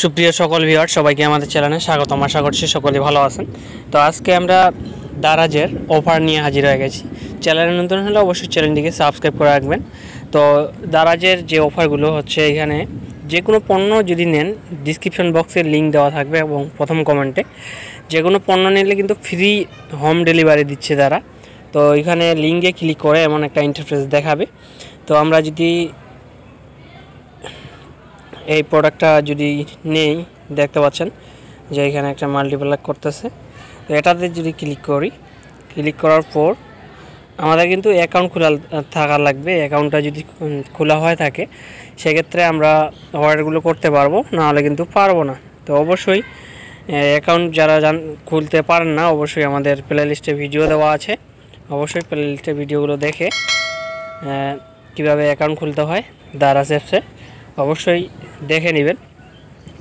সুপ্রিয় সকল ভিউয়ার সবাইকে আমাদের চ্যানেলে স্বাগতম। আশা করছি সকলেই ভালো আছেন। তো আজকে আমরা দারাজের অফার নিয়ে হাজির হয়ে গেছি। চ্যানেলে নতুন হলে অবশ্যই চ্যানেলটিকে সাবস্ক্রাইব করে রাখবেন। তো দারাজের যে অফারগুলো হচ্ছে, এখানে যে কোনো পণ্য যদি নেন ডিসক্রিপশন বক্সে লিঙ্ক দেওয়া থাকবে এবং প্রথম কমেন্টে যে কোনো পণ্য নিলে কিন্তু ফ্রি হোম ডেলিভারি দিচ্ছে তারা। তো এখানে লিঙ্কে ক্লিক করে এমন একটা ইন্টারফেস দেখাবে। তো আমরা যদি এই প্রোডাক্টটা যদি নেই, দেখতে পাচ্ছেন যে এখানে একটা মাল্টিপ্লাই করতেছে। তো এটাতে যদি ক্লিক করি, ক্লিক করার পর আমাদের কিন্তু অ্যাকাউন্ট খোলা থাকা লাগবে। অ্যাকাউন্টটা যদি খোলা হয়ে থাকে সেক্ষেত্রে আমরা অর্ডারগুলো করতে পারবো, নাহলে কিন্তু পারবো না। তো অবশ্যই অ্যাকাউন্ট যারা খুলতে পারেন না, অবশ্যই আমাদের প্লে লিস্টে ভিডিও দেওয়া আছে। অবশ্যই প্লে লিস্টে ভিডিওগুলো দেখে কীভাবে অ্যাকাউন্ট খুলতে হয় দারাজ অ্যাপসে অবশ্যই দেখে নেবেন।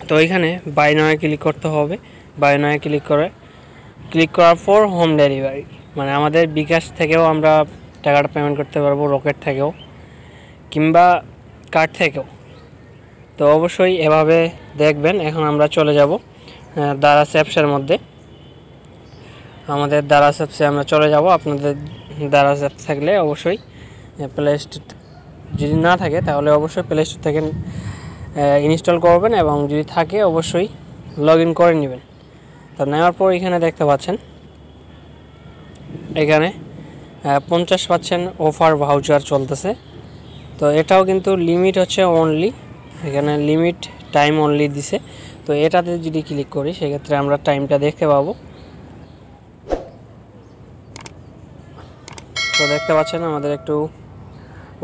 তো এখানে বাই নাওয়ে ক্লিক করতে হবে। বাই নাওয়ে ক্লিক করার পর হোম ডেলিভারি, মানে আমাদের বিকাশ থেকেও আমরা টাকাটা পেমেন্ট করতে পারবো, রকেট থেকেও কিংবা কার্ড থেকেও। তো অবশ্যই এভাবে দেখবেন। এখন আমরা চলে যাব দারাজ অ্যাপসের মধ্যে। আমাদের দারাজ অ্যাপসে আমরা চলে যাব। আপনাদের দারাজ অ্যাপ থাকলে অবশ্যই প্লে স্টোর, যদি না থাকে তাহলে অবশ্যই প্লে স্টোর থেকে ইনস্টল করবেন এবং যদি থাকে অবশ্যই লগ ইন করে নেবেন। তো নেওয়ার পর এখানে দেখতে পাচ্ছেন এখানে 50% অফার ভাউচার চলতেছে। তো এটাও কিন্তু লিমিট হচ্ছে অনলি, এখানে লিমিট টাইম অনলি দিছে। তো এটাতে যদি ক্লিক করি সেক্ষেত্রে আমরা টাইমটা দেখতে পাবো। তো দেখতে পাচ্ছেন আমাদের একটু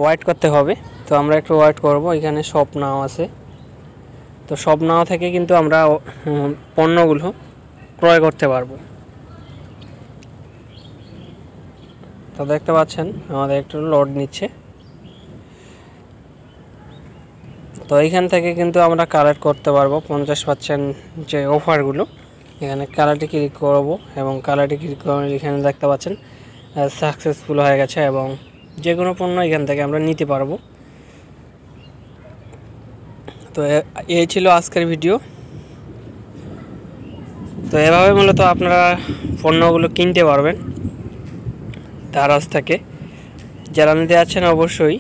ওয়েট করতে হবে। তো আমরা একটু ওয়েট করব। এখানে শপ নাও আছে। তো শপ নাও থেকে কিন্তু আমরা পণ্যগুলো ক্রয় করতে পারবো। তো দেখতে পাচ্ছেন আমাদের একটু লোড নিচ্ছে। তো এইখান থেকে কিন্তু আমরা কালেক্ট করতে পারবো 50% যে অফারগুলো। এখানে কালারটি ক্লিক করব এবং কালারটি ক্লিক করে এখানে দেখতে পাচ্ছেন সাকসেসফুল হয়ে গেছে এবং যে কোনো পণ্য এখান থেকে আমরা নিতে পারবো। তো এই ছিল আজকের ভিডিও। তো এভাবে মূলত আপনারা পণ্যগুলো কিনতে পারবেন দারাজ থেকে। যারা নিতে যাচ্ছেন অবশ্যই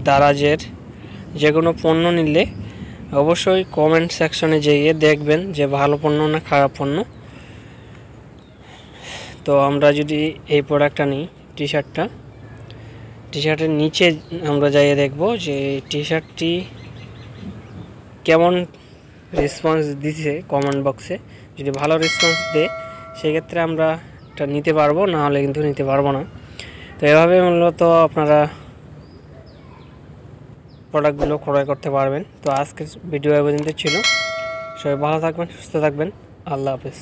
দারাজের যে কোনো পণ্য নিলে অবশ্যই কমেন্ট সেকশনে যেয়ে দেখবেন যে ভালো পণ্য না খারাপ পণ্য। তো আমরা যদি এই প্রোডাক্টটা নিই, টি শার্টের নিচে আমরা যাইয়ে দেখব যে টি শার্টটি কেমন রেসপন্স দিছে কমেন্ট বক্সে। যদি ভালো রেসপন্স দেয় সেক্ষেত্রে আমরা এটা নিতে পারবো, না হলে কিন্তু নিতে পারবো না। তো এভাবে মূলত আপনারা প্রোডাক্টগুলো ক্রয় করতে পারবেন। তো আজকের ভিডিও এ পর্যন্ত ছিল। সবাই ভালো থাকবেন, সুস্থ থাকবেন। আল্লাহ হাফেজ।